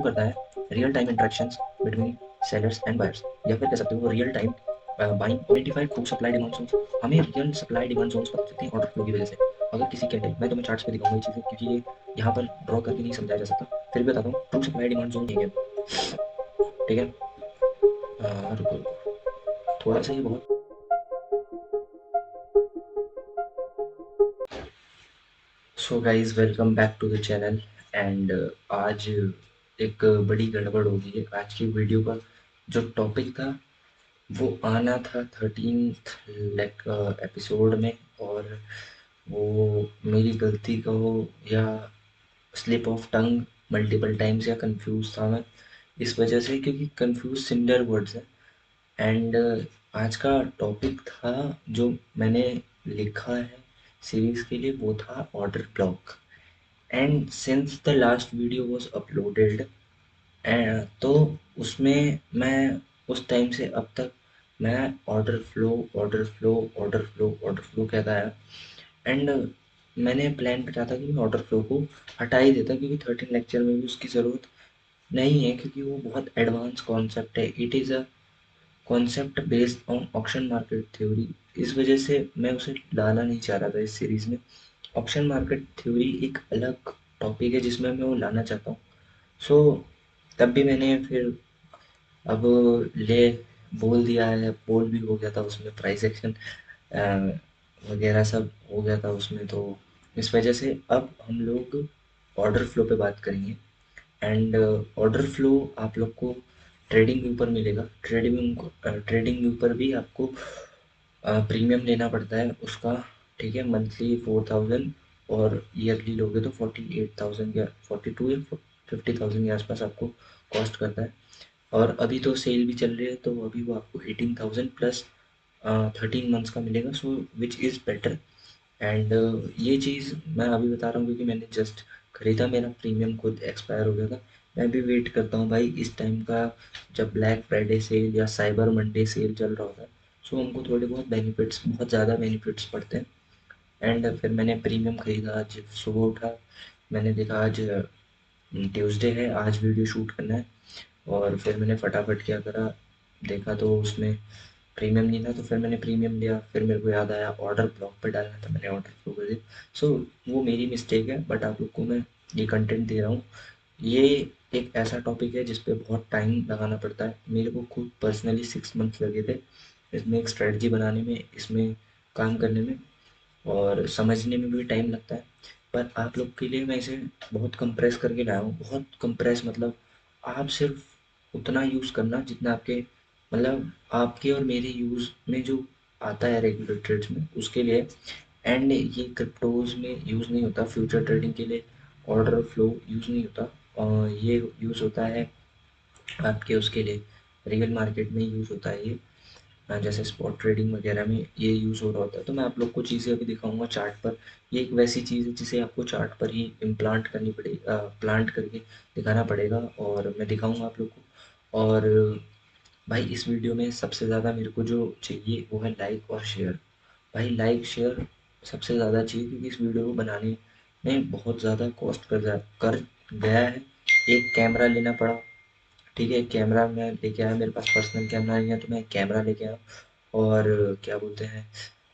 करता है real time interactions between sellers and buyers, या फिर कह सकते हो real time buying identify through supply demand zones. हमें रियल सप्लाई डिमांड जोन्स पता चलते हैं ऑर्डर फ्लो की वजह से। अगर किसी कैंडल, मैं तुम्हें चार्ट्स पे दिखाऊंगा ये चीज़ें, क्योंकि ये यहाँ पर ड्रॉ करके नहीं समझाया जा सकता, फिर भी बताता हूँ। ट्रू सप्लाई डिमांड जोन है, ठीक है। रुको रुको, थोड़ा सा ये बहुत। So guys, welcome back to the channel. And आज एक बड़ी गड़बड़ हो गई है। आज की वीडियो का जो टॉपिक था वो आना था 13th एपिसोड में, और वो मेरी गलती कहो या slip of tongue, multiple times, या कंफ्यूज था मैं इस वजह से, क्योंकि कंफ्यूज सिमिलर वर्ड्स हैं। एंड आज का टॉपिक था जो मैंने लिखा है सीरीज के लिए, वो था order block. And since the last video was uploaded, तो उसमें मैं उस टाइम से अब तक मैं order flow order flow order flow order flow कहता है। एंड मैंने प्लान करा था कि मैं ऑर्डर फ्लो को हटा ही देता, क्योंकि 13 लेक्चर में भी उसकी ज़रूरत नहीं है, क्योंकि वो बहुत एडवांस कॉन्सेप्ट है। It is a concept based on auction market theory. इस वजह से मैं उसे लाना नहीं चाह रहा था इस सीरीज़ में। ऑक्शन मार्केट थ्योरी एक अलग टॉपिक है जिसमें मैं वो लाना चाहता हूँ। सो तब भी मैंने फिर अब ले बोल दिया है, बोल भी हो गया था उसमें, प्राइस एक्शन वगैरह सब हो गया था उसमें। तो इस वजह से अब हम लोग ऑर्डर फ्लो पे बात करेंगे। एंड ऑर्डर फ्लो आप लोग को ट्रेडिंग व्यू पर मिलेगा। ट्रेडिंग व्यू पर भी आपको प्रीमियम लेना पड़ता है उसका, ठीक है। मंथली 4000, और ईयरली लोगे तो 48,000 या 42 या 50,000 के आसपास आपको कॉस्ट करता है। और अभी तो सेल भी चल रही है, तो अभी वो आपको 18,000 प्लस 13 मंथ्स का मिलेगा, सो विच इज़ बेटर। एंड ये चीज़ मैं अभी बता रहा हूँ क्योंकि मैंने जस्ट खरीदा, मेरा प्रीमियम खुद एक्सपायर हो गया था। मैं भी वेट करता हूँ भाई इस टाइम का, जब ब्लैक फ्राइडे सेल या साइबर मंडे सेल चल रहा होता है, सो हमको थोड़े बहुत बेनिफिट्स, बहुत ज़्यादा बेनिफिट्स पड़ते हैं। एंड फिर मैंने प्रीमियम खरीदा। आज सुबह उठा, मैंने देखा आज ट्यूसडे है, आज वीडियो शूट करना है, और फिर मैंने फटाफट क्या करा, देखा तो उसमें प्रीमियम नहीं था, तो फिर मैंने प्रीमियम लिया। फिर मेरे को याद आया ऑर्डर ब्लॉक पे डालना था, मैंने ऑर्डर फ्लो कर दिया। सो वो मेरी मिस्टेक है, बट आप लोग को मैं ये कंटेंट दे रहा हूँ। ये एक ऐसा टॉपिक है जिस पे बहुत टाइम लगाना पड़ता है। मेरे को खुद पर्सनली 6 मंथ लगे थे इसमें एक स्ट्रेटजी बनाने में, इसमें काम करने में, और समझने में भी टाइम लगता है। पर आप लोग के लिए मैं इसे बहुत कंप्रेस करके लाया हूँ। बहुत कंप्रेस मतलब आप सिर्फ उतना यूज़ करना जितना आपके, मतलब आपके और मेरे यूज़ में जो आता है रेगुलर ट्रेड्स में, उसके लिए। एंड ये क्रिप्टोज में यूज़ नहीं होता, फ्यूचर ट्रेडिंग के लिए ऑर्डर फ्लो यूज़ नहीं होता, और ये यूज़ होता है आपके उसके लिए, रियल मार्केट में यूज़ होता है ये। जैसे स्पॉट ट्रेडिंग वगैरह में ये यूज़ हो रहा होता है। तो मैं आप लोग को चीज़ें अभी दिखाऊंगा चार्ट पर। ये एक वैसी चीज़ है जिसे आपको चार्ट पर ही इम्प्लांट करनी पड़ेगी, प्लांट करके दिखाना पड़ेगा, और मैं दिखाऊंगा आप लोग को। और भाई इस वीडियो में सबसे ज़्यादा मेरे को जो चाहिए वो है लाइक और शेयर। भाई लाइक शेयर सबसे ज़्यादा चाहिए, क्योंकि इस वीडियो को बनाने में बहुत ज़्यादा कॉस्ट कर गया है। एक कैमरा लेना पड़ा, ठीक है। कैमरा मैं लेके आया, मेरे पास पर्सनल कैमरा नहीं है, तो मैं कैमरा लेके आया। और क्या बोलते हैं,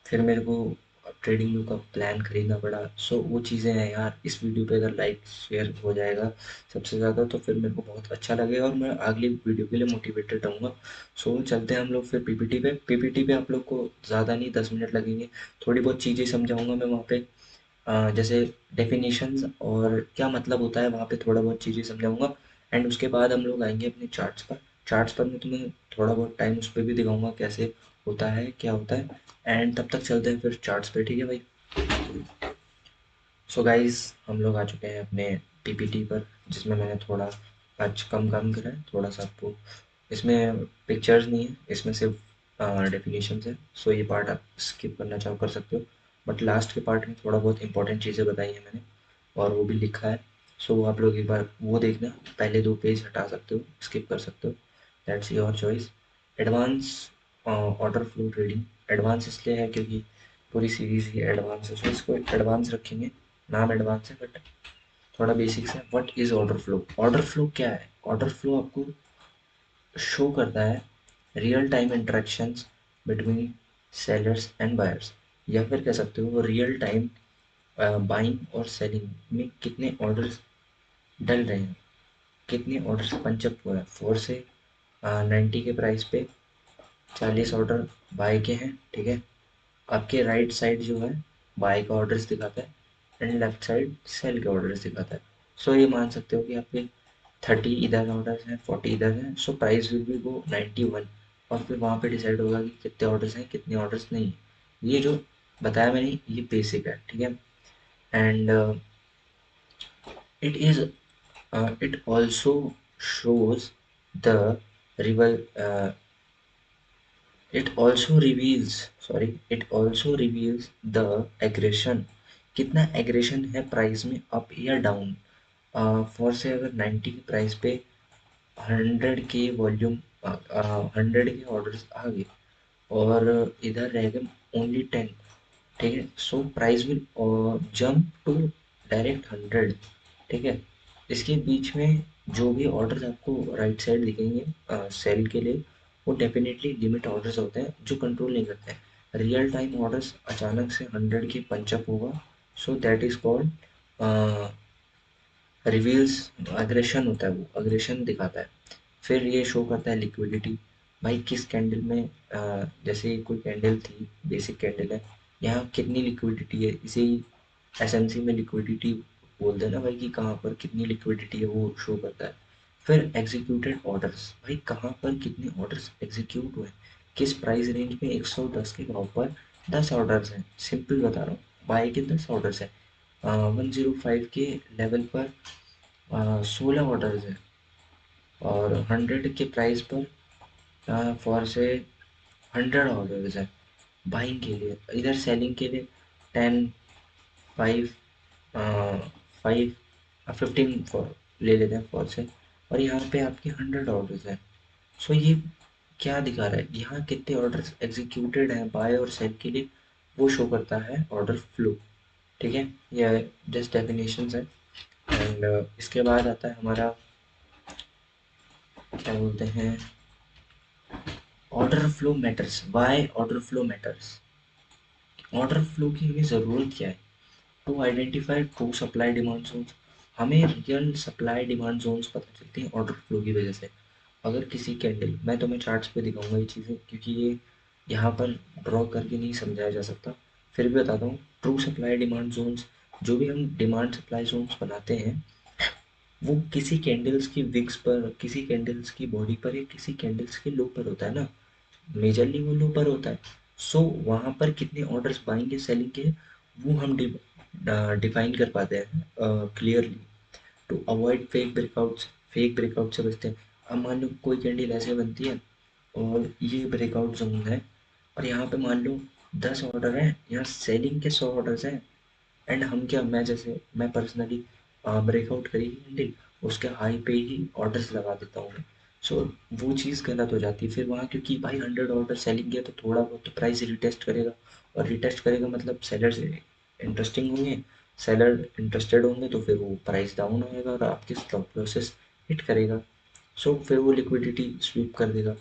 फिर मेरे को ट्रेडिंग व्यू का प्लान खरीदना पड़ा। सो वो चीज़ें हैं यार। इस वीडियो पे अगर लाइक शेयर हो जाएगा सबसे ज़्यादा, तो फिर मेरे को बहुत अच्छा लगेगा और मैं अगली वीडियो के लिए मोटिवेटेड रहूँगा। सो चलते हैं हम लोग फिर पीपीटी पे। पीपीटी पे आप लोग को ज़्यादा नहीं, 10 मिनट लगेंगे। थोड़ी बहुत चीज़ें समझाऊँगा मैं वहाँ पे, जैसे डेफिनेशंस और क्या मतलब होता है, वहाँ पे थोड़ा बहुत चीज़ें समझाऊंगा। एंड उसके बाद हम लोग आएंगे अपने चार्ट्स पर। चार्ट्स पर मैं तुम्हें थोड़ा बहुत टाइम उस पर भी दिखाऊंगा कैसे होता है, क्या होता है। एंड तब तक चलते हैं फिर चार्ट्स पे, ठीक है भाई। सो गाइस, हम लोग आ चुके हैं अपने पीपीटी पर, जिसमें मैंने थोड़ा आज कम काम करा है थोड़ा सा आपको। इसमें पिक्चर्स नहीं है, इसमें सिर्फ डेफिनेशंस है। सो ये पार्ट आप स्किप करना चाहो कर सकते हो, बट लास्ट के पार्ट में थोड़ा बहुत इंपॉर्टेंट चीज़ें बताई हैं मैंने, और वो भी लिखा है। सो आप लोग एक बार वो देखना। पहले 2 पेज हटा सकते हो, स्किप कर सकते हो, that's your choice. Advance order flow trading. Advance इसलिए है क्योंकि पूरी सीरीज़ ही एडवांस है, सो इसको एडवांस रखेंगे। नाम एडवांस है, बट थोड़ा बेसिक्स है। What is order flow? Order flow क्या है? ऑर्डर फ्लो आपको शो करता है real time interactions between sellers and buyers, या फिर कह सकते हो रियल टाइम बाइंग और सेलिंग में कितने ऑर्डर्स डल रहे हैं, कितने ऑर्डर्स पंचअप हुए हैं। 4 से 90 के प्राइस पे 40 ऑर्डर बाय के हैं, ठीक है। आपके राइट साइड जो है बाय का ऑर्डर्स दिखाता है एंड लेफ्ट साइड सेल के ऑर्डर्स दिखाता है। सो ये मान सकते हो कि आपके 30 इधर ऑर्डर्स हैं, 40 इधर हैं, सो प्राइस विल बी गो 91, और फिर वहाँ पे डिसाइड होगा कि कितने ऑर्डर्स हैं कितने ऑर्डर्स नहीं है। ये जो बताया मैंने ये बेसिक है, ठीक है। And it is it also shows the rival it also reveals the aggression, कितना एग्रेशन है प्राइस में, अप या डाउन। फॉर से अगर 90 की प्राइस पे 100 के वॉल्यूम 100 के ऑर्डर्स आ गए और इधर रह गए ओनली 10, ठीक है। So price will jump to direct 100, ठीक है। इसके बीच में जो भी ऑर्डर्स आपको राइट साइड दिखेंगे सेल के लिए, वो डेफिनेटली लिमिट ऑर्डर्स होते हैं जो कंट्रोल नहीं करते हैं। रियल टाइम ऑर्डर्स अचानक से 100 की पंचअप होगा, so that is called reveals aggression होता है, वो अग्रेशन दिखाता है। फिर ये शो करता है लिक्विडिटी, भाई किस कैंडल में जैसे कोई कैंडल थी, बेसिक कैंडल है, यहाँ कितनी लिक्विडिटी है, इसे ही एसएमसी में लिक्विडिटी बोलते हैं ना भाई, कि कहाँ पर कितनी लिक्विडिटी है वो शो करता है। फिर एग्जीक्यूटेड ऑर्डर्स, भाई कहाँ पर कितने ऑर्डर्स एग्जीक्यूट हुए, किस प्राइस रेंज में 110 के भाव पर 10 ऑर्डर्स हैं, सिंपल बता रहा हूँ, बाय के 10 ऑर्डर्स हैं। 105 के लेवल पर 16 ऑर्डर्स हैं, और 100 के प्राइस पर फॉर से 100 ऑर्डर्स हैं बाइंग के लिए। इधर सेलिंग के लिए 10, 5, 5, 15 फॉर ले लेते हैं फॉर से, और यहाँ पे आपके 100 ऑर्डर्स हैं। सो ये क्या दिखा रहा है, यहाँ कितने ऑर्डर्स एग्जीक्यूटेड हैं बाय और सेल के लिए, वो शो करता है ऑर्डर फ्लो, ठीक है। ये जस्ट डेफिनेशंस है। एंड इसके बाद आता है हमारा क्या बोलते हैं, order flow matters. Why order flow matters? Order flow की हमें ज़रूरत क्या है? To identify true supply demand zones. हमें रियल सप्लाई डिमांड जोन्स पता चलती हैं ऑर्डर फ्लो की वजह से। अगर किसी कैंडल, मैं तुम्हें चार्ट्स पे दिखाऊंगा ये चीज़ें, क्योंकि ये यहाँ पर ड्रॉ करके नहीं समझाया जा सकता, फिर भी बताता हूँ। ट्रू सप्लाई डिमांड जोन्स, जो भी हम डिमांड सप्लाई जोन्स बनाते हैं, वो किसी कैंडल्स की विक्स पर, किसी कैंडल्स की बॉडी पर, या किसी कैंडल्स के लो पर होता है ना, मेजरली वो लो पर होता है। सो वहाँ पर कितने ऑर्डर्स बाइंग या सेलिंग के, वो हम डिफाइन कर पाते हैं clearly, to avoid fake breakout से बचते हैं। अब मान लो कोई कैंडल ऐसे बनती है और ये ब्रेकआउट जोन है, और यहाँ पे मान लो 10 ऑर्डर हैं, यहाँ सेलिंग के 100 ऑर्डर्स हैं, एंड हम क्या, मैं पर्सनली ब्रेकआउट करी कैंडल, उसके हाई पे ही ऑर्डर्स लगा देता हूँ। सो वो चीज़ गलत हो जाती है फिर वहाँ, क्योंकि भाई 100 ऑर्डर सेलिंग किया तो थोड़ा बहुत तो प्राइस रिटेस्ट करेगा, और रिटेस्ट करेगा मतलब सेलर से इंटरेस्टिंग होंगे, सेलर इंटरेस्टेड होंगे, तो फिर वो प्राइस डाउन होएगा और आपके स्टॉप लॉसेस हिट करेगा। सो फिर वो लिक्विडिटी स्वीप कर देगा।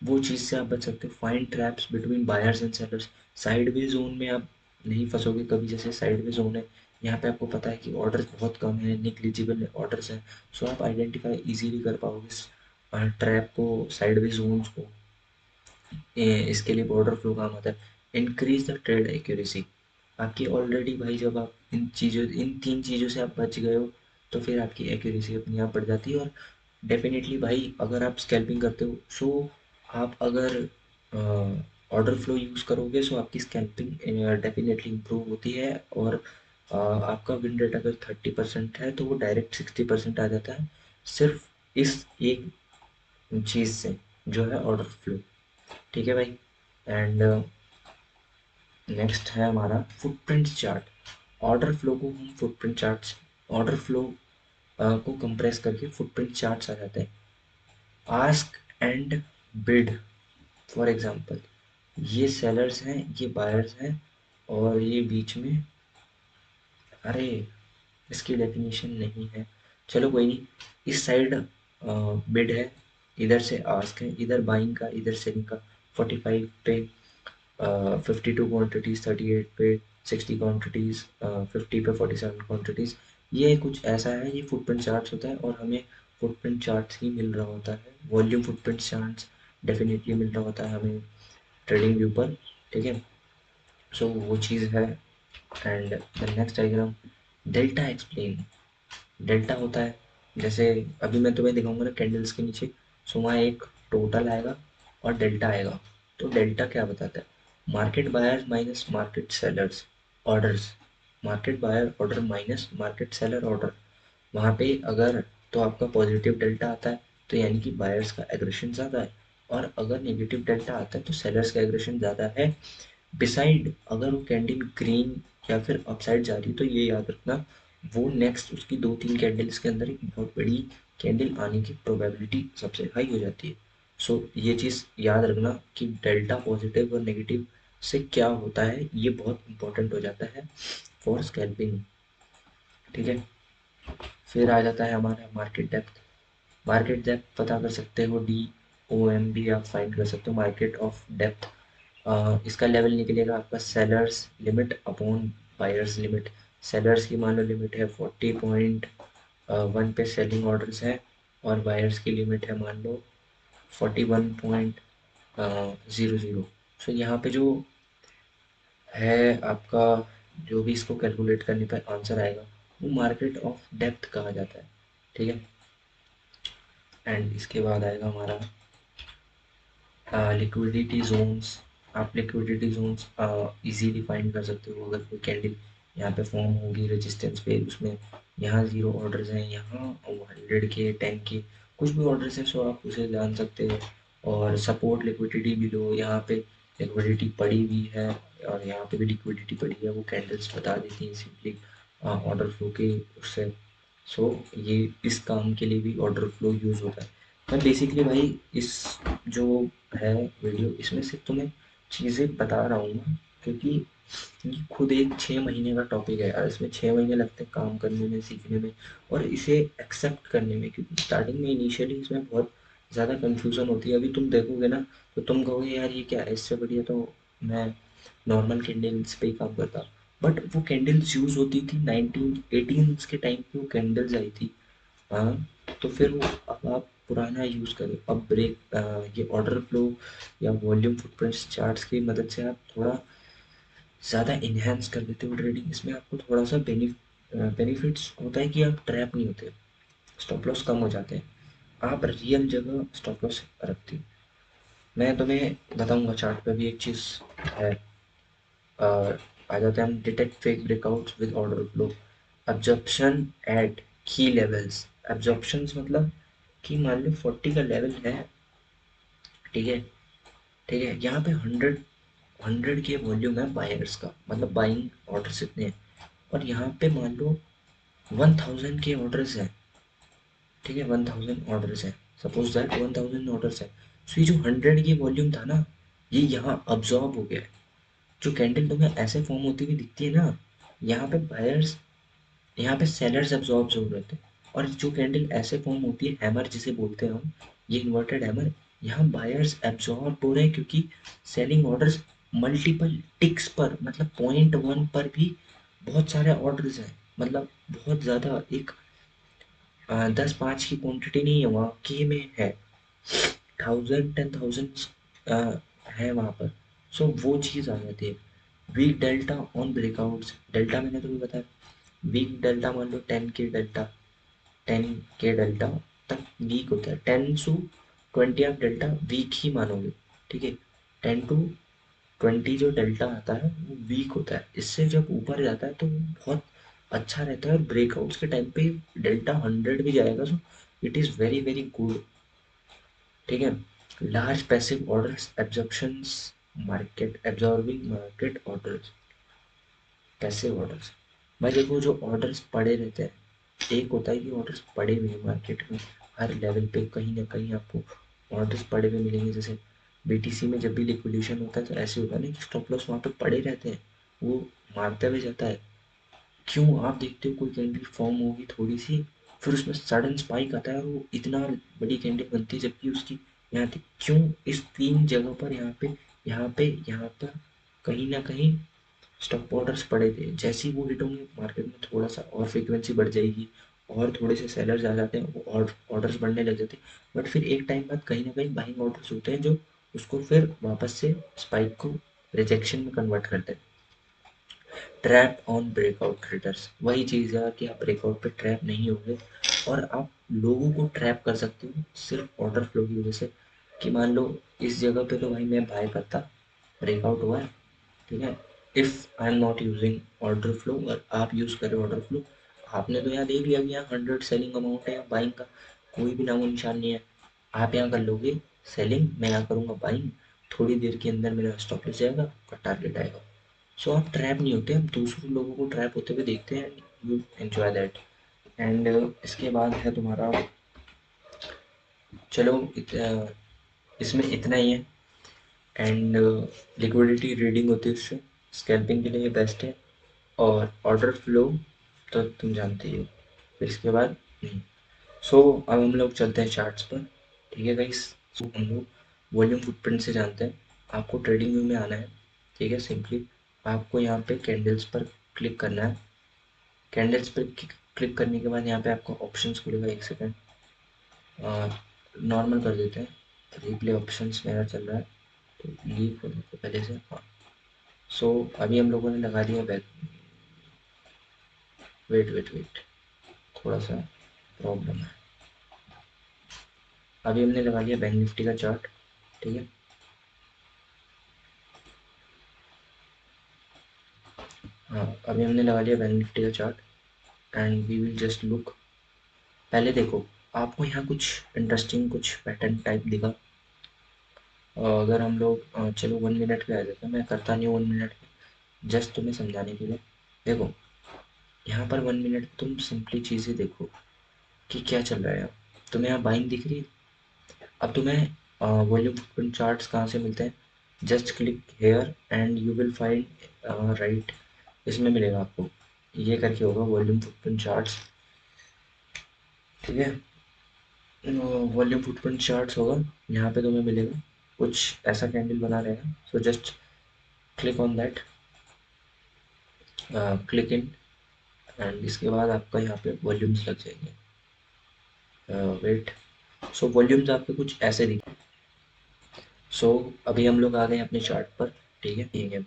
वो चीज़ से आप बच सकते हो। Find traps between buyers and sellers. Sideway zone में आप नहीं फंसोगे कभी, जैसे साइडवे जोन है, यहाँ पे आपको पता है कि ऑर्डर्स बहुत कम है, निग्लिजिबल ऑर्डर्स हैं, सो आप आइडेंटिफाई इजीली कर पाओगे ट्रैप को, साइडवे जोन्स को। इसके लिए बॉर्डर फ्लो काम आता है। Increase the trade accuracy. आपकी ऑलरेडी भाई जब आप इन 3 चीज़ों से आप बच गए हो, तो फिर आपकी एक्यूरेसी अपने आप बढ़ जाती है। और डेफिनेटली भाई अगर आप स्कैल्पिंग करते हो, सो आप अगर ऑर्डर फ्लो यूज़ करोगे, सो आपकी स्कैल्पिंग डेफिनेटली इम्प्रूव होती है, और आपका विन रेट अगर 30% है तो वो डायरेक्ट 60% आ जाता है, सिर्फ इस एक चीज़ से, जो है ऑर्डर फ्लो, ठीक है भाई। एंड नेक्स्ट है हमारा फुटप्रिंट चार्ट। ऑर्डर फ्लो को हम फुटप्रिंट चार्ट्स, ऑर्डर फ्लो को कंप्रेस करके फुटप्रिंट चार्ट्स आ जाते हैं। Ask and bid, for example, ये सेलर्स हैं, ये बायर्स हैं, और ये बीच में, अरे इसकी डेफिनेशन नहीं है। चलो कोई नहीं। इस साइड बिड है, इधर से आस्क है, इधर बाइंग का इधर सेलिंग का। 45 पे 52 क्वांटिटीज, 38 पे 60 क्वांटिटीज, 50 पे 47 क्वांटिटीज। ये कुछ ऐसा है, ये फुटप्रिंट चार्ट्स होता है और हमें फुटप्रिंट चार्ट्स ही मिल रहा होता है, वॉल्यूम फुटप्रिंट चार्ट्स डेफिनेटली मिल रहा होता है हमें ट्रेडिंग व्यू पर। ठीक है, सो वो चीज़ है। And the next diagram, delta explain. Delta होता है, जैसे अभी मैं तुम्हें दिखाऊंगा ना कैंडल्स के नीचे, सो वहाँ एक टोटल आएगा और डेल्टा आएगा। तो डेल्टा क्या बताता है? Market buyers minus market sellers orders, market buyer order minus market seller order. वहाँ पे अगर तो आपका पॉजिटिव डेल्टा आता है तो यानी कि बायर्स का एग्रेशन ज़्यादा है, और अगर नेगेटिव डेल्टा आता है तो सेलर्स का एग्रेशन ज़्यादा है। बिसाइड अगर वो कैंडल ग्रीन या फिर अपसाइड जा रही है तो ये याद रखना, वो नेक्स्ट उसकी 2-3 कैंडल्स के अंदर एक बहुत बड़ी कैंडल आने की प्रोबेबिलिटी सबसे हाई हो जाती है। सो ये चीज़ याद रखना कि डेल्टा पॉजिटिव और नेगेटिव से क्या होता है, ये बहुत इंपॉर्टेंट हो जाता है फॉर स्कैल्पिंग। ठीक है, फिर आ जाता है हमारा मार्केट डेप्थ। मार्केट डेप्थ पता कर सकते हो, DOM भी आप फाइंड कर सकते हो, मार्केट ऑफ डेप्थ। इसका लेवल निकलेगा आपका sellers limit upon buyers limit. Sellers की मान लो लिमिट है 40.1 पे सेलिंग ऑर्डर्स है, और बायर्स की लिमिट है मान लो 41.00। सो यहाँ पे जो है आपका, जो भी इसको कैलकुलेट करने पर आंसर आएगा वो मार्केट ऑफ डेप्थ कहा जाता है। ठीक है, एंड इसके बाद आएगा हमारा लिक्विडिटी जोन्स। आप लिक्विडिटी जोन्स इजीली फाइंड कर सकते हो। अगर कोई कैंडल यहाँ पे फॉर्म होगी रेजिस्टेंस पे, उसमें यहाँ 0 ऑर्डर्स हैं, यहाँ 100 के 10 के कुछ भी ऑर्डर्स हैं, सो आप उसे जान सकते हो। और सपोर्ट लिक्विडिटी भी लो, यहाँ पे लिक्विडिटी पड़ी हुई है और यहाँ पे भी लिक्विडिटी पड़ी है, वो कैंडल्स बता देती हैं सिंपली ऑर्डर फ्लो के उससे। सो ये इस काम के लिए भी ऑर्डर फ्लो यूज़ होता है। मैं बेसिकली भाई इस जो है वीडियो, इसमें सिर्फ तुम्हें चीज़ें बता रहा हूँ ना, क्योंकि ये खुद एक 6 महीने का टॉपिक है और इसमें 6 महीने लगते हैं काम करने में, सीखने में और इसे एक्सेप्ट करने में, क्योंकि स्टार्टिंग में इनिशियली इसमें बहुत ज़्यादा कन्फ्यूज़न होती है। अभी तुम देखोगे ना तो तुम कहोगे यार ये क्या है, इससे बढ़िया तो मैं नॉर्मल कैंडल्स पे ही काम करता। बट वो कैंडल्स यूज़ होती थी 1918 के टाइम पे, वो कैंडल्स आई थी। हाँ, तो फिर वो अब आप पुराना यूज़ करें, अब ब्रेक ये ऑर्डर फ्लो या वॉल्यूम फुटप्रिंट्स चार्ट्स की मदद से आप थोड़ा ज़्यादा इन्हेंस कर देते हो ट्रेडिंग। इसमें आपको थोड़ा सा बेनिफिट्स होता है कि आप ट्रैप नहीं होते, स्टॉप लॉस कम हो जाते हैं, आप रियल जगह स्टॉप लॉस रखते हो। मैं तुम्हें बताऊंगा चार्ट पे भी एक चीज़ है। आ जाते हैं हम, detect fake breakouts with order flow, absorption at key levels. Absorptions मतलब कि मान लो 40 का लेवल है, ठीक है, ठीक है, यहाँ पे 100 के वॉल्यूम है बायर्स का, मतलब बाइंग ऑर्डर्स इतने हैं, और यहाँ पे मान लो 1000 के ऑर्डर्स हैं। ठीक है, 1000 ऑर्डर्स हैं, सपोज दैट 1000 ऑर्डर्स है। सो ये जो 100 की वॉल्यूम था ना, ये यहाँ अब्जॉर्ब हो गया है। जो कैंडल तुम्हें ऐसे फॉर्म होती हुई दिखती है ना, यहाँ पे बायर्स, यहाँ पे सेलर्स एब्जॉर्ब हो रहे थे। और जो कैंडल ऐसे फॉर्म होती है हैमर जिसे बोलते हैं हम, ये इन्वर्टेड हैमर, यहाँ बायर्स एब्जॉर्ब हो रहे हैं क्योंकि सेलिंग ऑर्डर्स मल्टीपल टिक्स पर, मतलब .1 पर भी बहुत सारे ऑर्डर्स हैं, मतलब बहुत ज़्यादा, एक 10-5 की क्वांटिटी नहीं है, वहाँ के में है 1000 10,000 है वहाँ पर। सो वो चीज़ आ जाती है। Weak delta on breakouts, delta मैंने तुम्हें बताया, वीक डेल्टा मान लो 10 के डेल्टा तक वीक होता है। 10 से 20 आप डेल्टा वीक ही मानोगे। ठीक है, 10 to 20 जो डेल्टा आता है वो वीक होता है, इससे जब ऊपर जाता है तो वो बहुत अच्छा रहता है, और ब्रेकआउट्स के टाइम पे डेल्टा 100 भी जाएगा, so it is very very good. ठीक है, large passive orders absorptions, market absorbing market orders, passive orders. भाई देखो, जो ऑर्डर्स पड़े रहते हैं, एक होता है कि ऑर्डर्स पड़े हुए हैं मार्केट में, हर लेवल पे कहीं ना कहीं आपको ऑर्डर्स पड़े हुए मिलेंगे। जैसे BTC में जब भी लिक्विडेशन होता है तो ऐसे होता है ना कि स्टॉप लॉस वहाँ पे पड़े रहते हैं, वो मारता भी जाता है। क्यों आप देखते हो कोई कैंडल फॉर्म होगी थोड़ी सी, फिर उसमें सडन स्पाइक आता है और वो इतना बड़ी कैंडल बनती है, जबकि उसकी यहाँ थी क्यों? इस तीन जगह पर यहाँ पर कहीं ना कहीं स्टॉप ऑर्डर्स पड़े थे। जैसे ही वो हिट होंगे मार्केट में थोड़ा सा और फ्रीक्वेंसी बढ़ जाएगी और थोड़े से सेलर्स आ जाते हैं, वो ऑर्डर्स बढ़ने लग जाते हैं, बट फिर एक टाइम बाद कहीं ना कहीं बाइंग ऑर्डर्स होते हैं जो उसको फिर वापस से स्पाइक को रिजेक्शन में कन्वर्ट करते हैं। ट्रैप ऑन ब्रेकआउट ट्रेडर्स वही चीज़ है कि आप ब्रेकआउट पे ट्रैप नहीं होंगे और आप लोगों को ट्रैप कर सकते हो सिर्फ ऑर्डर फ्लो की वजह से। कि मान लो इस जगह पे तो भाई मैं बाय करता, ब्रेकआउट हुआ है, ठीक है, if I am not using order flow और आप यूज़ करें ऑर्डर फ्लो, आपने तो यहाँ देख लिया कि यहाँ 100 सेलिंग अमाउंट है या बाइंग का कोई भी नामो निशान नहीं है। आप यहाँ कर लोगे सेलिंग, मैं यहाँ करूँगा बाइंग, थोड़ी देर के अंदर मेरा स्टॉप लग जाएगा, आपका टारगेट आएगा। सो आप ट्रैप नहीं होते, हम दूसरों लोगों को ट्रैप होते हुए देखते हैं, यू एंजॉय दैट। एंड इसके बाद है तुम्हारा, चलो इसमें इतना ही है। एंड लिक्विडिटी रीडिंग होती है उससे, स्कैल्पिंग के लिए ये बेस्ट है। और ऑर्डर फ्लो तो तुम जानते ही हो। फिर इसके बाद सो अब हम लोग चलते हैं चार्ट्स पर, ठीक है गाइस। सो हम लोग वॉल्यूम फुटप्रिंट से जानते हैं। आपको ट्रेडिंग व्यू में आना है, ठीक है। सिंपली आपको यहाँ पे कैंडल्स पर क्लिक करना है। कैंडल्स पर क्लिक करने के बाद यहाँ पे आपको ऑप्शंस खुलेगा, एक सेकेंड नॉर्मल कर देते हैं, रिप्ले ऑप्शंस मेरा चल रहा है तो लीव कर देते हैं पहले से। हाँ, सो अभी हम लोगों ने लगा दिया बैक, वेट वेट वेट, थोड़ा सा प्रॉब्लम है। अभी हमने लगा लिया बैंक निफ्टी का चार्ट, ठीक है। हाँ, अभी हमने लगा लिया बैंक निफ्टी का chart and we will just look. पहले देखो, आपको यहाँ कुछ इंटरेस्टिंग कुछ पैटर्न टाइप दिखा। अगर हम लोग चलो 1 मिनट पे आ जाते हैं, मैं करता नहीं हूँ 1 मिनट पे, जस्ट तुम्हें समझाने के लिए। देखो यहाँ पर 1 मिनट तुम सिंपली चीज़ें देखो कि क्या चल रहा है। तुम्हें यहाँ बाइंग दिख रही है। अब तुम्हें वॉल्यूम फुटप्रिंट चार्ट्स कहाँ से मिलते हैं? Just click here and you will find right, इसमें मिलेगा आपको, ये करके होगा वॉल्यूम फुटप्रिंट चार्ट्स, ठीक है। वॉल्यूम फुटप्रिंट चार्ट्स होगा, यहाँ पे तुम्हें मिलेगा कुछ ऐसा कैंडल बना रहेगा। So just click on that, click in, and इसके बाद आपका यहाँ पे वॉल्यूम्स लग जाएंगे। वेट, सो वॉल्यूम्स आपके कुछ ऐसे दिखे। सो अभी हम लोग आ गए अपने चार्ट पर, ठीक है, ठीक है,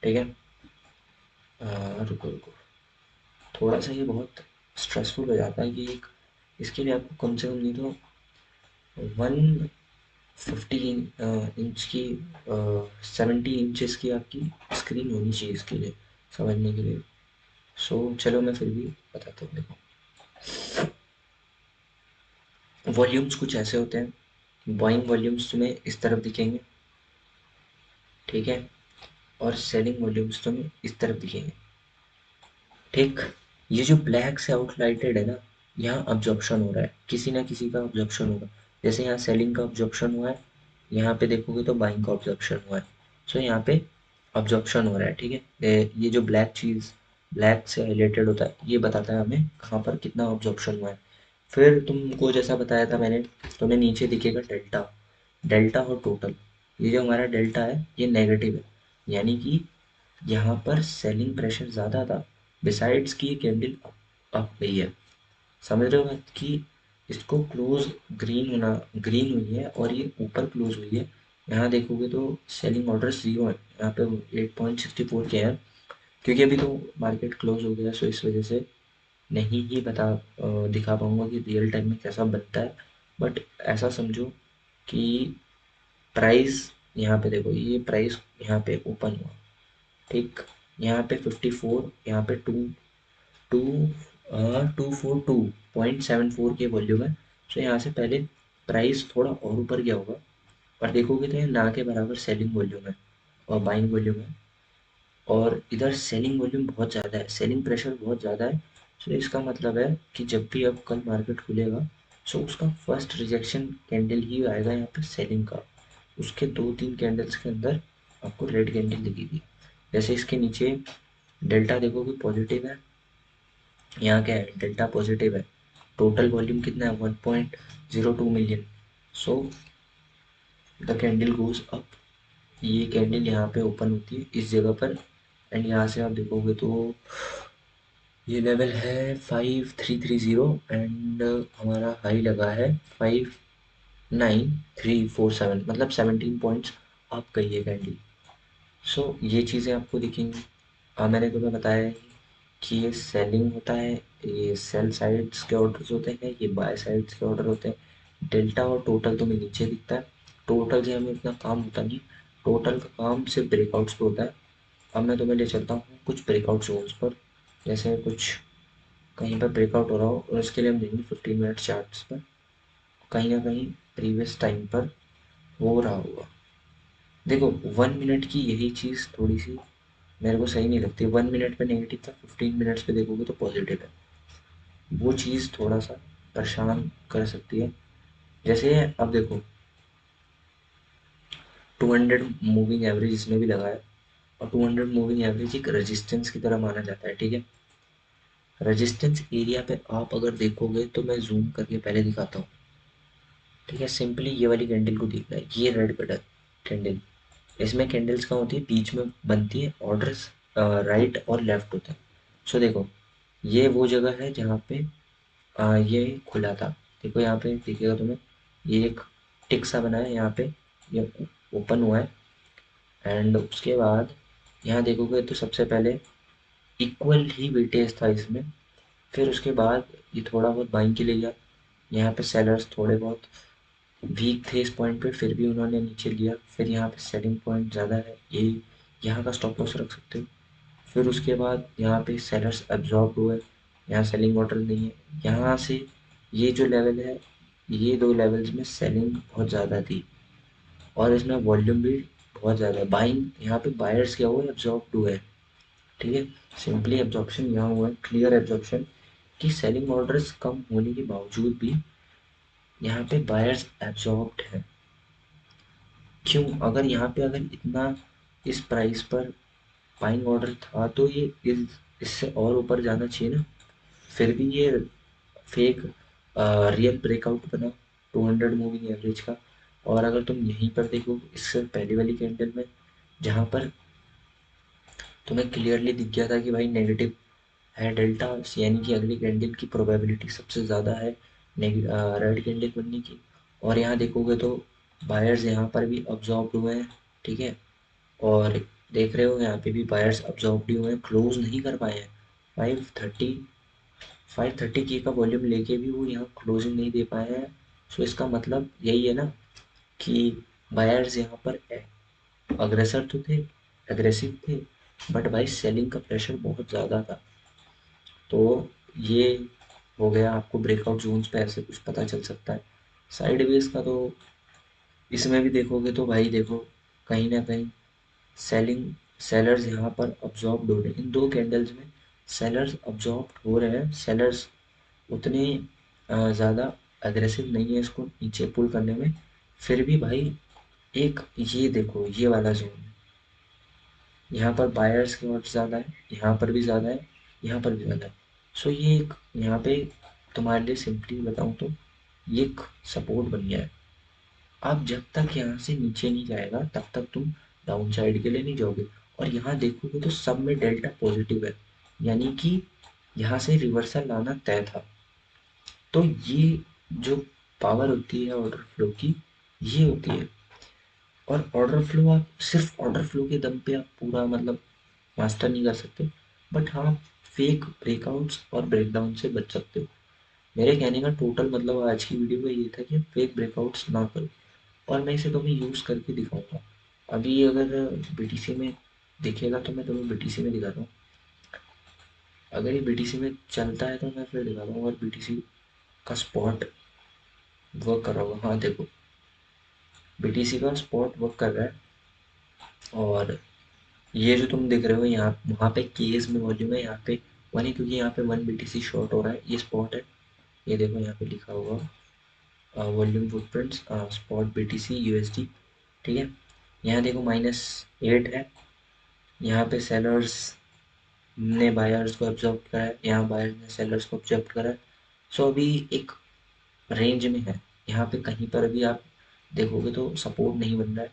ठीक है। रुको रुको, थोड़ा सा ये बहुत स्ट्रेसफुल हो जाता है कि एक, इसके लिए आपको कम से कम नहीं तो 150 इंच की 70 इंचेस की आपकी स्क्रीन होनी चाहिए इसके लिए समझने के लिए। सो चलो मैं फिर भी बताता हूँ। देखो वॉल्यूम्स कुछ ऐसे होते हैं, बाइंग वॉल्यूम्स तुम्हें इस तरफ दिखेंगे, ठीक है, और सेलिंग वॉल्यूम्स तुम्हें इस तरफ दिखेंगे, ठीक। ये जो ब्लैक से आउटलाइटेड है ना, यहाँ अब्जॉर्प्शन हो रहा है, किसी ना किसी का अब्जॉर्प्शन होगा। जैसे यहाँ सेलिंग का अब्जॉर्प्शन हुआ है, यहाँ पे देखोगे तो बाइंग का अब्जॉर्प्शन हुआ है। सो यहाँ पे अब्जॉर्प्शन हो रहा है, ठीक है। ये जो ब्लैक चीज़ ब्लैक से रिलेटेड होता है, ये बताता है हमें कहाँ पर कितना अब्जॉर्प्शन हुआ है। फिर तुमको जैसा बताया था मैंने, तुम्हें नीचे दिखेगा डेल्टा, डेल्टा और टोटल। ये जो हमारा डेल्टा है ये नेगेटिव है, यानी कि यहाँ पर सेलिंग प्रेशर ज़्यादा था, बिसाइड्स की ये कैंडल अप गई है। समझ रहे हो बात कि इसको क्लोज ग्रीन होना, ग्रीन हुई है और ये ऊपर क्लोज हुई है। यहाँ देखोगे तो सेलिंग ऑर्डर जीरो है, यहाँ पे 8.64 के हैं, क्योंकि अभी तो मार्केट क्लोज हो गया, सो इस वजह से नहीं ही दिखा पाऊंगा कि रियल टाइम में कैसा बनता है। बट ऐसा समझो कि प्राइस, यहाँ पे देखो ये प्राइस यहाँ पे ओपन हुआ, ठीक, यहाँ पे 54, यहाँ पे टू टू 242.74 के वॉल्यूम है। तो यहाँ से पहले प्राइस थोड़ा और ऊपर गया होगा, पर देखोगे तो ये ना के बराबर सेलिंग वॉल्यूम है और बाइंग वॉल्यूम है, और इधर सेलिंग वॉल्यूम बहुत ज़्यादा है, सेलिंग प्रेशर बहुत ज़्यादा है। सो इसका मतलब है कि जब भी अब कल मार्केट खुलेगा, सो उसका फर्स्ट रिजेक्शन कैंडल ही आएगा यहाँ पे सेलिंग का। उसके 2-3 कैंडल्स के अंदर आपको रेड कैंडल दिखेगी। जैसे इसके नीचे डेल्टा देखोगे पॉजिटिव है, यहाँ क्या है, डेल्टा पॉजिटिव है। टोटल वॉल्यूम कितना है, 1.02 million. So the candle goes up. ये कैंडल यहाँ पे ओपन होती है इस जगह पर, एंड यहाँ से आप देखोगे तो ये लेवल है 5330, एंड हमारा हाई लगा है 59347, मतलब 17 पॉइंट्स अप गई है कैंडल। सो ये चीज़ें आपको दिखेंगी। मैंने तुम्हें बताया है कि ये सेलिंग होता है, ये सेल साइड्स के ऑर्डर्स होते हैं, ये बाय साइड्स के ऑर्डर होते हैं। डेल्टा और टोटल तुम्हें नीचे दिखता है। टोटल से हमें इतना काम होता नहीं, टोटल का काम सिर्फ ब्रेकआउट्स पे होता है। अब मैं तुम्हें ले चलता हूँ कुछ ब्रेकआउट जोन्स पर, जैसे कुछ कहीं पर ब्रेकआउट हो रहा हो, और उसके लिए हम देंगे 15 मिनट चार्ट्स पर, कहीं ना कहीं प्रीवियस टाइम पर हो रहा होगा। देखो 1 मिनट की यही चीज़ थोड़ी सी मेरे को सही नहीं लगती। 1 मिनट पे नेगेटिव था, 15 मिनट्स पे देखोगे तो पॉजिटिव है। वो चीज़ थोड़ा सा परेशान कर सकती है। जैसे अब देखो 200 मूविंग एवरेज इसमें भी लगा है, और 200 मूविंग एवरेज एक रेजिस्टेंस की तरह माना जाता है, ठीक है। रेजिस्टेंस एरिया पे आप अगर देखोगे तो मैं जूम करके पहले दिखाता हूँ, ठीक है। सिंपली ये वाली कैंडल को देखना है, ये रेड बटन कैंडल, इसमें कैंडल्स कहाँ होती है, बीच में बनती है ऑर्डर्स, राइट और लेफ्ट होता है। सो देखो ये वो जगह है जहाँ पे ये खुला था। देखो यहाँ पे दिखेगा तुम्हें, ये एक टिक सा बना है यहाँ पे, ये ओपन हुआ है। एंड उसके बाद यहाँ देखोगे तो सबसे पहले इक्वल ही वेटेज था इसमें। फिर उसके बाद ये थोड़ा बहुत बाइंग के लिए गया। यहाँ पे सेलर्स थोड़े बहुत वीक थे इस पॉइंट पे, फिर भी उन्होंने नीचे लिया। फिर यहाँ पे सेलिंग पॉइंट ज़्यादा है, ये यहाँ का स्टॉप लॉस रख सकते हो। फिर उसके बाद यहाँ पे सेलर्स एब्जॉर्ब हुए, यहाँ सेलिंग ऑर्डर नहीं है। यहाँ से ये जो लेवल है, ये दो लेवल्स में सेलिंग बहुत ज़्यादा थी, और इसमें वॉल्यूम भी बहुत ज़्यादा है। बाइंग यहाँ पे बायर्स क्या हुआ है, एब्जॉर्ब हुआ है, ठीक है। सिंपली एब्जॉर्प्शन यहाँ हुआ है, क्लियर एब्जॉर्प्शन, कि सेलिंग ऑर्डर्स कम होने के बावजूद भी यहाँ पे बायर्स एब्जॉर्ब्ड है। क्यों, अगर यहाँ पे अगर इतना इस प्राइस पर बाइंग ऑर्डर था तो ये इससे और ऊपर जाना चाहिए ना। फिर भी ये फेक रियल ब्रेकआउट बना 200 मूविंग एवरेज का। और अगर तुम यहीं पर देखो इससे पहले वाली कैंडल में, जहाँ पर तुम्हें क्लियरली दिख गया था कि भाई नेगेटिव है डेल्टा, यानी कि अगली कैंडल की प्रोबेबिलिटी सबसे ज़्यादा है रेड कैंडल बनने की। और यहाँ देखोगे तो बायर्स यहाँ पर भी अब्जॉर्ब हुए हैं, ठीक है। और देख रहे हो यहाँ पे भी बायर्स अब्जॉर्ब हुए हैं, क्लोज नहीं कर पाए हैं। 530 530 के का वॉल्यूम लेके भी वो यहाँ क्लोजिंग नहीं दे पाए हैं। सो इसका मतलब यही है ना कि बायर्स यहाँ पर अग्रेसर तो थे, एग्रेसिव थे, बट भाई सेलिंग का प्रेशर बहुत ज़्यादा था। तो ये हो गया, आपको ब्रेकआउट जोन्स पे ऐसे कुछ पता चल सकता है। साइडवेज का तो इसमें भी देखोगे तो भाई देखो, कहीं ना कहीं सेलिंग सेलर्स यहाँ पर अब्जॉर्ब हो रहे हैं। इन दो कैंडल्स में सेलर्स अब्जॉर्ब हो रहे हैं। सेलर्स उतने ज़्यादा अग्रेसिव नहीं है इसको नीचे पुल करने में। फिर भी भाई एक ये देखो, ये वाला जोन, यहाँ पर बायर्स की ऑर्डर ज़्यादा है, यहाँ पर भी ज़्यादा है, यहाँ पर भी ज़्यादा है। सो ये एक यहाँ पे तुम्हारे लिए सिंपली बताऊँ तो ये एक सपोर्ट बन गया है। आप जब तक यहाँ से नीचे नहीं जाएगा तब तक तुम डाउन साइड के लिए नहीं जाओगे। और यहाँ देखोगे तो सब में डेल्टा पॉजिटिव है, यानी कि यहाँ से रिवर्सल आना तय था। तो ये जो पावर होती है ऑर्डर फ्लो की, ये होती है। और ऑर्डर फ्लो आप सिर्फ ऑर्डर फ्लो के दम पे आप पूरा मतलब मास्टर नहीं कर सकते, बट हाँ फेक ब्रेकआउट्स और ब्रेकडाउन से बच सकते हो। मेरे कहने का टोटल मतलब आज की वीडियो का ये था कि फेक ब्रेकआउट्स ना करो, और मैं इसे तुम्हें यूज़ करके दिखाऊंगा। अभी अगर बीटीसी में दिखेगा तो मैं तुम्हें बीटीसी में दिखाता हूँ। अगर ये बीटीसी में चलता है तो मैं फिर दिखाता हूँ, और बीटीसी का स्पॉट वर्क कर रहा होगा। हाँ देखो बीटीसी का स्पॉट वर्क कर रहा है। और ये जो तुम देख रहे हो यहाँ, वहाँ पे केस में वॉल्यूम है, यहाँ पे वन है, क्योंकि यहाँ पे 1 BTC शॉर्ट हो रहा है। ये स्पॉट है, ये देखो यहाँ पे लिखा होगा volume footprints spot BTC USD, ठीक है। यहाँ देखो -8 है, यहाँ पे सेलर्स ने बायर्स को एब्जॉर्ब करा है, यहाँ बायर्स ने सेलर्स को एब्जॉर्ब करा है। सो अभी एक रेंज में है। यहाँ पे कहीं पर भी आप देखोगे तो सपोर्ट नहीं बन रहा है,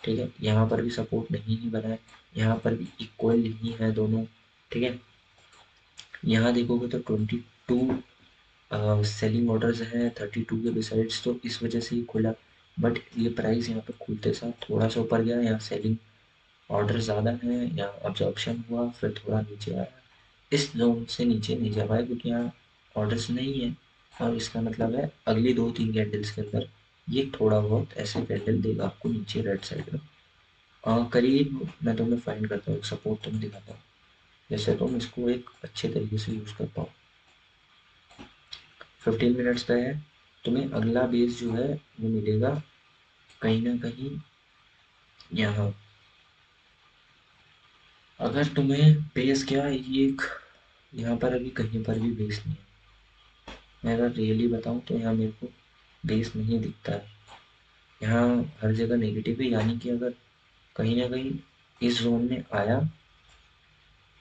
ठीक है। यहाँ पर भी सपोर्ट नहीं ही बना है, यहाँ पर भी इक्वल ही है दोनों, ठीक है। यहाँ देखोगे तो 22 सेलिंग ऑर्डर्स हैं, 32 के बिसाइड्स, तो इस वजह से ही खुला। बट ये प्राइस यहाँ पे खुलते साथ थोड़ा सा ऊपर गया, यहाँ सेलिंग ऑर्डर ज़्यादा है, यहाँ अब्जॉर्प्शन हुआ, फिर थोड़ा नीचे आया। इस जोन से नीचे नहीं जा पाया क्योंकि यहाँ ऑर्डर्स नहीं है, और इसका मतलब है अगली 2-3 कैंडल्स के अंदर ये थोड़ा बहुत ऐसे कैंडल देगा आपको नीचे रेड साइड में। करीब मैं तुम्हें फाइंड करता हूँ, एक सपोर्ट तुम दिखाता हूँ, जैसे तुम इसको एक अच्छे तरीके से यूज़ कर पाओ। 15 मिनट्स पे है, तुम्हें अगला बेस जो है वो मिलेगा कहीं ना कहीं यहाँ। अगर तुम्हें बेस क्या ये यहाँ पर अभी कहीं पर भी बेस नहीं है, मैं अगर रियली बताऊँ तो यहाँ मेरे को बेस नहीं दिखता है। यहाँ हर जगह नेगेटिव है, यानी कि अगर कहीं ना कहीं इस जोन में आया,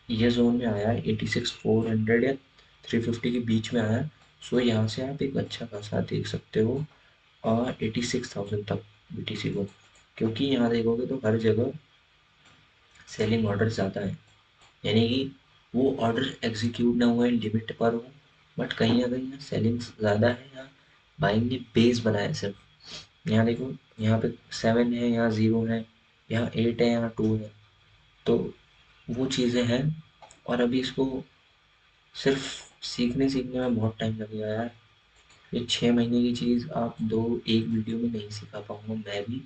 ये जोन में आया 86,400 या 350 के बीच में आया, सो यहाँ से आप एक अच्छा खासा देख सकते हो और 86,000 तक BTC को, क्योंकि यहाँ देखोगे तो हर जगह सेलिंग ऑर्डर ज़्यादा है, यानी कि वो ऑर्डर एग्जीक्यूट ना हुआ है, लिमिट पर हो, बट कहीं ना कहीं यहाँ सेलिंग ज़्यादा है, यहाँ बाइंग ने बेस बनाया है सिर्फ। यहाँ देखो, यहाँ पे 7 है, यहाँ 0 है, यहाँ 8 है, यहाँ 2 है, तो वो चीज़ें हैं। और अभी इसको सिर्फ सीखने सीखने में बहुत टाइम लगेगा यार। ये 6 महीने की चीज़ आप दो एक वीडियो में नहीं सिखा पाऊंगा मैं भी,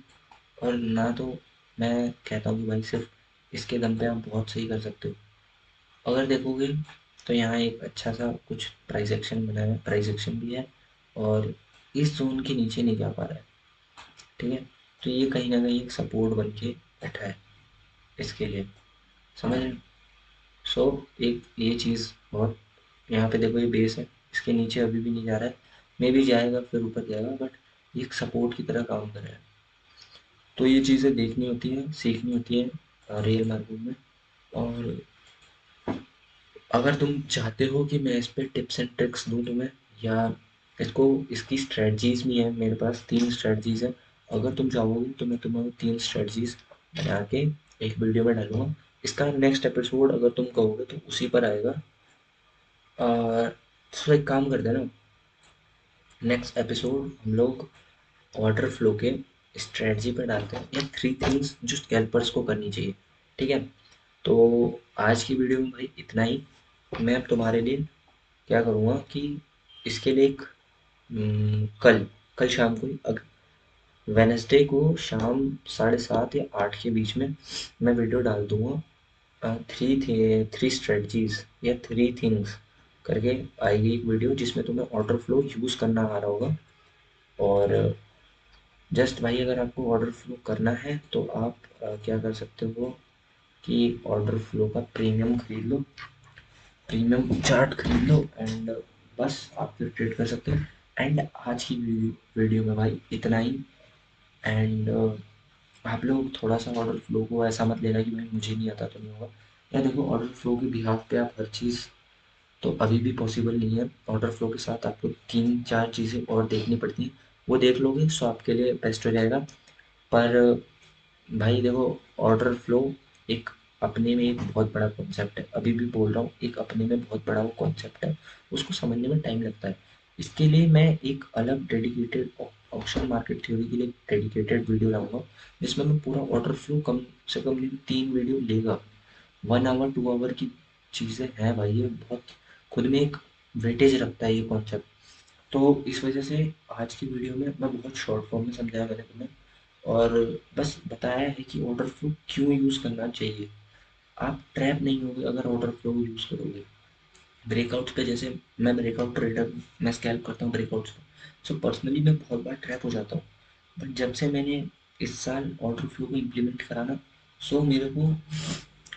और ना तो मैं कहता हूँ कि भाई सिर्फ इसके दम पे आप बहुत सही कर सकते हो। अगर देखोगे तो यहाँ एक अच्छा सा कुछ प्राइस एक्शन बना है, प्राइस एक्शन भी है, और इस जोन के नीचे नहीं जा पा रहा है, ठीक है। तो ये कहीं ना कहीं एक सपोर्ट बन के बैठा है इसके लिए, समझ रहे हो? सो एक ये चीज़ बहुत, यहाँ पे देखो ये बेस है, इसके नीचे अभी भी नहीं जा रहा है, मे भी जाएगा फिर ऊपर जाएगा, बट ये एक सपोर्ट की तरह काम कर रहा है। तो ये चीज़ें देखनी होती है, सीखनी होती है रियल मार्केट में। और अगर तुम चाहते हो कि मैं इस पे टिप्स एंड ट्रिक्स दूँ तुम्हें, या इसको इसकी स्ट्रेटजीज भी हैं, मेरे पास 3 स्ट्रेटजीज हैं। अगर तुम चाहोगे तो मैं तुम्हें 3 स्ट्रेटजीज बना के एक वीडियो में डालूंगा। इसका नेक्स्ट एपिसोड अगर तुम कहोगे तो उसी पर आएगा। और तो एक काम करते हैं ना, नेक्स्ट एपिसोड हम लोग ऑर्डर फ्लो के स्ट्रेटजी पे डालते हैं, या 3 थिंग्स जो स्कैल्पर्स को करनी चाहिए, ठीक है। तो आज की वीडियो में भाई इतना ही। मैं अब तुम्हारे लिए क्या करूँगा कि इसके लिए एक कल कल शाम को वेनसडे को शाम 7:30 या 8 के बीच में मैं वीडियो डाल दूंगा। थ्री स्ट्रेटजीज या 3 थिंग्स करके आएगी एक वीडियो, जिसमें तुम्हें ऑर्डर फ्लो यूज़ करना आ रहा होगा। और जस्ट भाई अगर आपको ऑर्डर फ्लो करना है तो आप क्या कर सकते हो कि ऑर्डर फ्लो का प्रीमियम खरीद लो, प्रीमियम चार्ट खरीद लो, एंड बस आप फिर ट्रेड कर सकते हो। एंड आज की वीडियो में भाई इतना ही। एंड आप लोग थोड़ा सा ऑर्डर फ्लो को ऐसा मत लेना कि भाई मुझे नहीं आता तो नहीं होगा। या देखो, ऑर्डर फ्लो के बिहाफ पे आप हर चीज़ तो अभी भी पॉसिबल नहीं है। ऑर्डर फ्लो के साथ आपको 3-4 चीज़ें और देखनी पड़ती हैं, वो देख लोगे सो आपके लिए बेस्ट हो जाएगा। पर भाई देखो, ऑर्डर फ्लो एक अपने में एक बहुत बड़ा कॉन्सेप्ट है, अभी भी बोल रहा हूँ, एक अपने में बहुत बड़ा वो कॉन्सेप्ट है, उसको समझने में टाइम लगता है। इसके लिए मैं एक अलग डेडिकेटेड ऑप्शन मार्केट थ्योरी के लिए डेडिकेटेड वीडियो लाऊंगा, जिसमें मैं पूरा ऑर्डर फ्लो कम से कम 3 वीडियो लेगा। 1 आवर 2 आवर की चीज़ें हैं भाई, ये बहुत खुद में एक वेटेज रखता है ये कॉन्सेप्ट। तो इस वजह से आज की वीडियो में मैं बहुत शॉर्ट फॉर्म में समझाया मैंने तुम्हें, और बस बताया है कि ऑर्डर फ्लो क्यों यूज़ करना चाहिए। आप ट्रैप नहीं होगे अगर ऑर्डर फ्लो यूज़ करोगे। ब्रेकआउट्स पे जैसे मैं ब्रेकआउट ट्रेडर, मैं स्कैल्प करता हूँ ब्रेकआउट्स पे, सो पर्सनली मैं बहुत बार ट्रैप हो जाता हूँ। बट जब से मैंने इस साल ऑर्डर फ्लो को इम्प्लीमेंट करा ना, सो मेरे को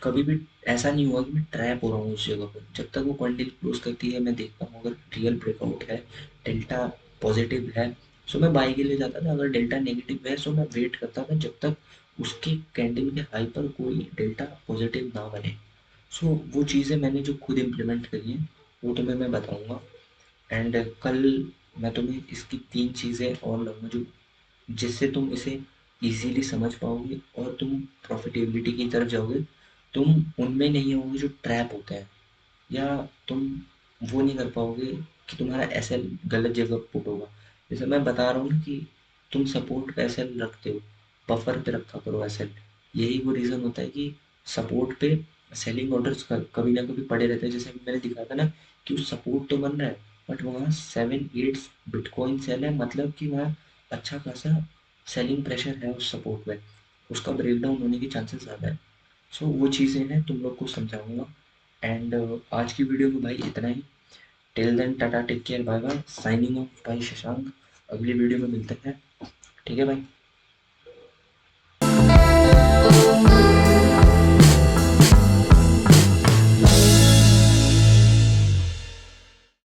कभी भी ऐसा नहीं हुआ कि मैं ट्रैप हो रहा हूँ उस जगह पर। जब तक वो क्वांटिटी क्लोज करती है मैं देखता हूँ, अगर रियल ब्रेकआउट है, डेल्टा पॉजिटिव है, सो मैं बाई के लिए जाता था। अगर डेल्टा नेगेटिव है सो मैं वेट करता था जब तक उसके कैंडल के हाई पर कोई डेल्टा पॉजिटिव ना बने। सो वो चीज़ें मैंने जो खुद इम्प्लीमेंट करी हैं वो तुम्हें मैं बताऊंगा। एंड कल मैं तुम्हें इसकी 3 चीज़ें और लाऊंगा जो जिससे तुम इसे इजीली समझ पाओगे और तुम प्रॉफिटेबिलिटी की तरफ जाओगे। तुम उनमें नहीं होगे जो ट्रैप होते हैं, या तुम वो नहीं कर पाओगे कि तुम्हारा एसएल गलत जगह पुट होगा। जैसे मैं बता रहा हूँ ना कि तुम सपोर्ट पे एसएल रखते हो, बफर पे रखा करो एसएल। यही वो रीज़न होता है कि सपोर्ट पे सेलिंग ऑर्डर्स कभी ना कभी पड़े रहते हैं। जैसे अभी मैंने दिखाया था ना कि वो सपोर्ट तो बन रहा है बट वहाँ 7-8 बिटकॉइन सेल है, मतलब कि वहाँ अच्छा खासा सेलिंग प्रेशर है उस सपोर्ट में, उसका ब्रेकडाउन होने के चांसेस ज़्यादा है। सो वो चीज़ें हैं तुम लोग को समझाऊंगा। एंड आज की वीडियो में भाई इतना ही। Till then tata, take care, bye bye, signing off भाई शशांक। अगली वीडियो में मिलते हैं। ठीक है भाई।